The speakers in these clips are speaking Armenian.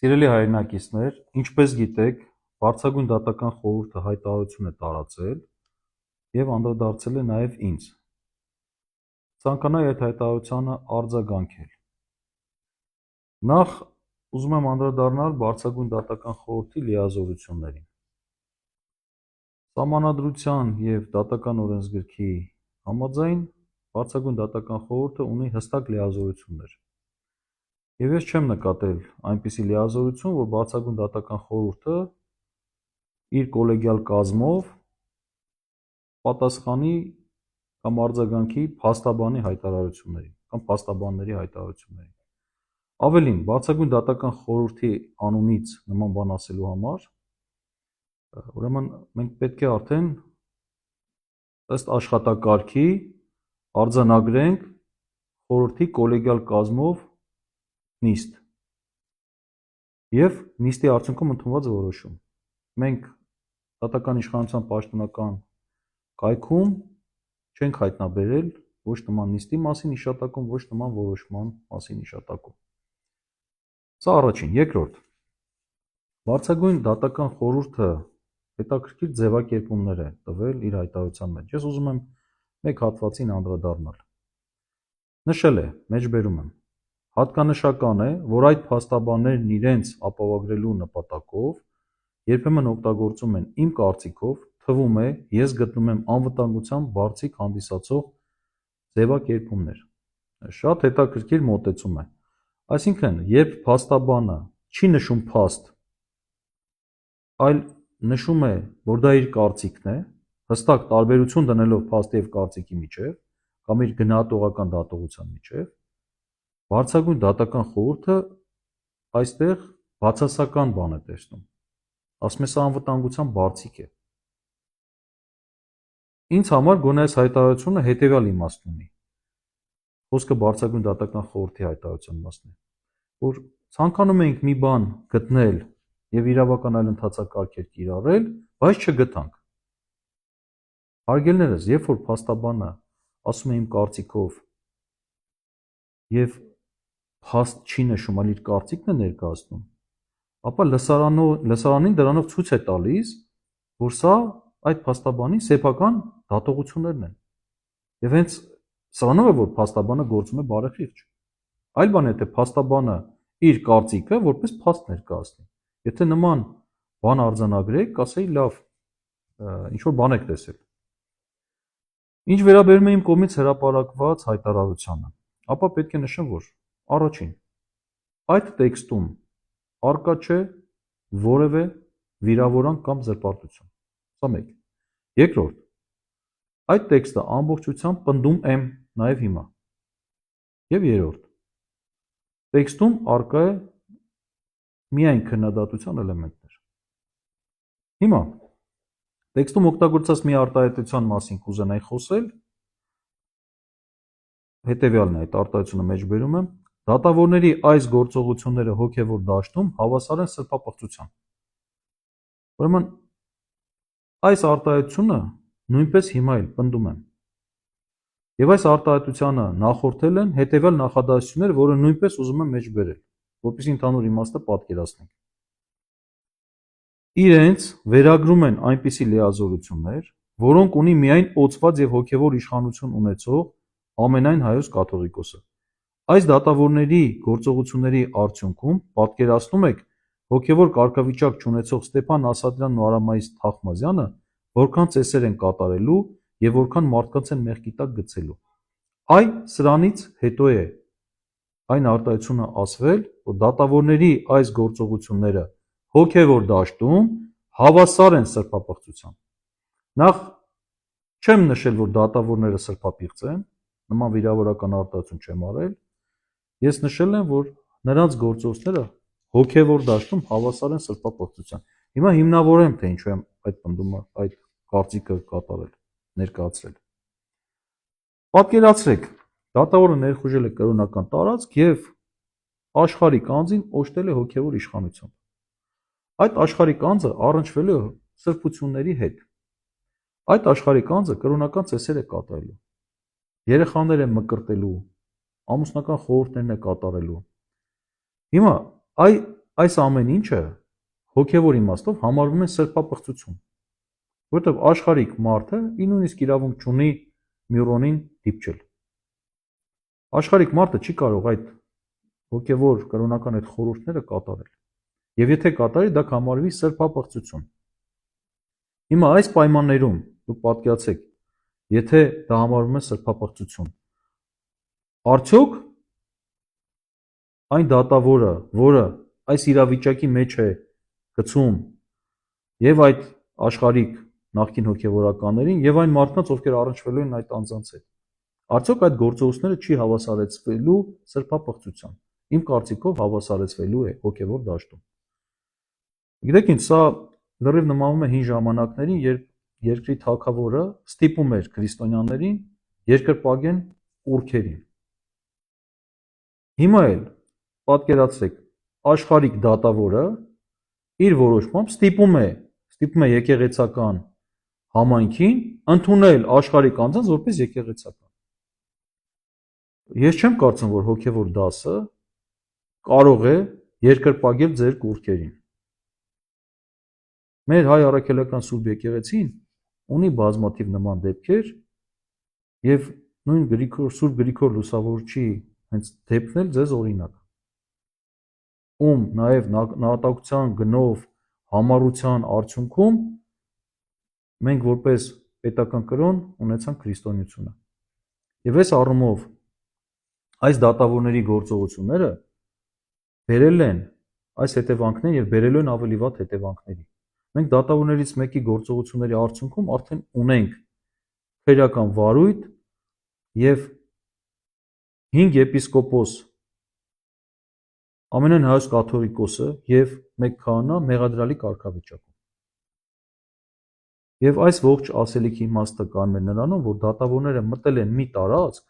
Սիրելի հայրենակիցներ, ինչպես գիտեք, Բարձրագույն դատական խորհուրդը հայտարարություն է տարածել և անդրադարձել է նաև ինձ։ Ցանկանայի այդ հայտարարությանը արձագանքել։ Նախ ուզում եմ անդրադառնալ Բարձրագույն դատական խորհրդի լիազորություններին։ Սահմանադրության և դատական օրենսգրքի համաձայն Բարձրագույն դատական խորհուրդը ունի հստակ լիազորություններ։ Եվ ես չեմ նկատել այնպիսի լիազորություն, որ Բարձրագույն դատական խորհուրդը իր կոլեգիալ կազմով պատասխանի կամ արձագանքի փաստաբանի հայտարարություններին կամ փաստաբանների հայտարարություններին։ Ավելին, Բարձրագույն դատական խորհրդի անունից նման բան ասելու համար, ուրեմն մենք պետք է արդեն ըստ աշխատակարգի արձանագրենք խորհրդի կոլեգիալ կազմով նիստ և նիստի արդյունքում ընդունված որոշում։ Մենք դատական իշխանության պաշտոնական կայքում չենք հայտնաբերել ոչ նման նիստի մասին հիշատակում, ոչ նման որոշման մասին հիշատակում։ Սա առաջին։ Երկրորդ, Բարձրագույն դատական խորհուրդը հետաքրքիր ձևակերպումներ է տվել իր հայտարարության մեջ։ Ես ուզում եմ մեկ հատվածին անդրադառնալ։ Նշել է, մեջբերում եմ. հատկանշական է, որ այդ փաստաբաններն իրենց ապահովագրելու նպատակով երբեմն օգտագործում են իմ կարծիքով, թվում է, ես գտնում եմ անվտանգության բարձիկ հանդիսացող ձևակերպումներ։ Շատ հետաքրքիր մոտեցում է։ Այսինքն, երբ փաստաբանը չի նշում փաստ, այլ նշում է, որ դա իր կարծիքն է, հստակ տարբերություն դնելով փաստի և կարծիքի միջև, կամ իր գնահատողական դատողության միջև, Բարձրագույն դատական խորհուրդը այստեղ բացասական բան է տեսնում։ Ասում է, սա անվտանգության բարձիկ է։ Ինձ համար գոնե այս հայտարարությունը հետևյալ իմաստ ունի։ Խոսքը Բարձրագույն դատական խորհրդի հայտարարության մասն է, որ ցանկանում էինք մի բան գտնել և իրավական այլ ընթացակարգեր կիրառել, բայց չգտանք։ Հարգելներս, երբ որ փաստաբանը ասում է իմ կարծիքով և փաստ չի նշում, այլ իր կարծիքն է ներկայացնում, ապա լսարանին դրանով ցույց է տալիս, որ սա այդ փաստաբանի սեփական դատողություններն են։ Եվ հենց սրանով է, որ փաստաբանը գործում է բարեխիղճ։ Այլ բան է, թե փաստաբանը իր կարծիքը որպես փաստ ներկայացնի։ Եթե նման բան արձանագրեք, կասեի լավ, ինչ-որ բան եք տեսել։ Ինչ վերաբերում է իմ կողմից հրապարակված հայտարարությանը, ապա պետք է նշեմ, որ առաջին, այդ տեքստում առկա չէ որևէ վիրավորանք կամ զրպարտություն։ Սա մեկ։ Երկրորդ, այդ տեքստը ամբողջությամբ պնդում եմ նաև հիմա։ Եվ երրորդ, տեքստում առկա է միայն քննադատության էլեմենտներ։ Հիմա, տեքստում օգտագործած մի արտահայտության մասին կուզենայի խոսել, հետևյալն է, այդ արտահայտությունը մեջբերում եմ, դատավորների այս գործողությունները հոգևոր դաշտում հավասար են սրբապղծության։ Ուրեմն, այս արտահայտությունը նույնպես հիմա էլ պնդում եմ։ Եվ այս արտահայտությանը նախորդել են հետևյալ նախադասությունները, որը նույնպես ուզում եմ մեջբերել, որպեսզի ընդհանուր իմաստը պատկերացնենք։ Իրենց վերագրում են այնպիսի լիազորություններ, որոնք ունի միայն օծված և հոգևոր իշխանություն ունեցող ամենայն հայոց կաթողիկոսը։ Այս դատավորների գործողությունների արդյունքում պատկերացնում եք հոգևոր կարգավիճակ չունեցող Ստեփան Ասատրյանն ու Արամայիս Թախմազյանը որքան ծեսեր են կատարելու և որքան մարդկանց են մեղքի տակ գցելու։ Այ սրանից հետո է այն արտահայտությունը ասվել, որ դատավորների այս գործողությունները հոգևոր դաշտում հավասար են սրբապղծության։ Նախ չեմ նշել, որ դատավորները սրբապիղծ են, նման վիրավորական արտահայտություն չեմ արել, ես նշել եմ, որ նրանց գործողությունները հոգևոր դաշտում հավասար են սրբապղծության։ Հիմա հիմնավորեմ, թե ինչու եմ այդ պնդումը, այդ կարծիքը կատարել, ներկայացրել։ Պատկերացրեք, դատավորը ներխուժել է կրոնական տարածք և աշխարհիկ անձին օժտել է հոգևոր իշխանությամբ։ Այդ աշխարհիկ անձը առնչվել է սրբությունների հետ։ Այդ աշխարհիկ անձը կրոնական ծեսեր է կատարելու, երեխաներ է մկրտելու, ամուսնական խորհուրդներն է կատարելու։ Հիմա այս ամեն ինչը հոգևոր իմաստով համարվում է սրբապղծություն, որովհետև աշխարհիկ մարդը նույնիսկ իրավունք չունի Միրոնին դիպչել։ Աշխարհիկ մարդը չի կարող այդ հոգևոր կրոնական այդ խորհուրդները կատարել։ Եվ եթե կատարի, դա կհամարվի սրբապղծություն։ Հիմա այս պայմաններում դուք պատկերացեք, եթե դա համարվում է սրբապղծություն, արդյոք այն դատավորը, որը այս իրավիճակի մեջ է գցում եւ այդ աշխարհիկ նախկին հոգևորականներին եւ այն մարդկանց, ովքեր առնչվելու են այդ անձանց հետ, արդյոք այդ գործողությունները չի հավասարեցվելու սրբապղծության։ Իմ կարծիքով հավասարեցվելու է հոգևոր դաշտում։ Գիտեք ինչ, սա լրիվ նմանվում է հին ժամանակներին, երբ երկրի թագավորը ստիպում էր քրիստոնյաներին երկրպագեն ուրքերին։ Հիմա էլ պատկերացրեք, աշխարհիկ դատավորը իր որոշմամբ ստիպում է եկեղեցական համայնքին ընդունել աշխարհիկ անձանց որպես եկեղեցական։ Ես չեմ կարծում, որ հոգևոր դասը կարող է երկրպագել ձեր կուռքերին։ Մեր հայ առաքելական Սուրբ եկեղեցին ունի բազմաթիվ նման դեպքեր եւ նույն Սուրբ Գրիգոր Լուսավորչի հենց դեպքն էլ ձեզ օրինակ, ում նաեւ նահատակության գնով համառության արդյունքում մենք որպես պետական կրոն ունեցանք քրիստոնեությունը։ Եվ այս առումով այս դատավորների գործողությունները բերել են այս հետևանքներ եւ բերելու են ավելի վատ հետևանքների։ Մենք դատավորներից մեկի գործողությունների արդյունքում արդեն ունենք քրեական վարույթ եւ 5 եպիսկոպոս, ամենայն հայոց կաթողիկոսը եւ 1 քահանա մեղադրալի կարգավիճակում։ Եվ այս ողջ ասելիքի իմաստը կան նրանում, որ դատավորները մտել են մի տարածք,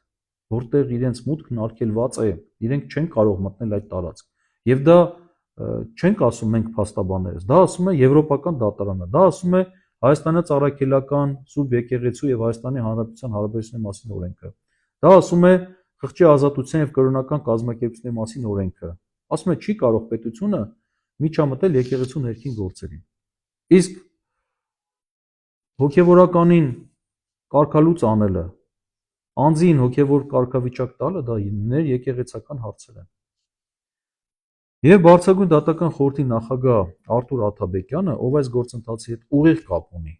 որտեղ իրենց մուտքն արգելված է, իրենք չեն կարող մտնել այդ տարածք։ Եվ դա չենք ասում մենք փաստաբաններս, դա ասում է Եվրոպական դատարանը, դա ասում է Հայաստանից առաքելական Սուրբ եկեղեցու եւ Հայաստանի Հանրապետության հարաբերությունների մասին օրենքը, դա ասում է խղճի ազատության եւ կրոնական կազմակերպությունների մասին օրենքը, ասում է չի կարող պետությունը միջամտել եկեղեցու ներքին գործերին։ Իսկ հոգևորականին կարգալուծ անելը, անձին հոգևոր կարգավիճակ տալը, դա ներեկեղեցական հարցեր են։ Եվ Բարձրագույն դատական խորհրդի նախագահ Արտուր Աթաբեկյանը, ով այս գործընթացի հետ ուղիղ կապ ունի,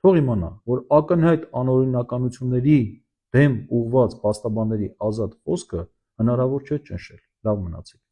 թող իմանա, որ ակնհայտ անօրինականությունների դեմ ուղղված փաստաբանների ազատ խոսքը հնարավոր չէ ճնշել։ Լավ մնացեք։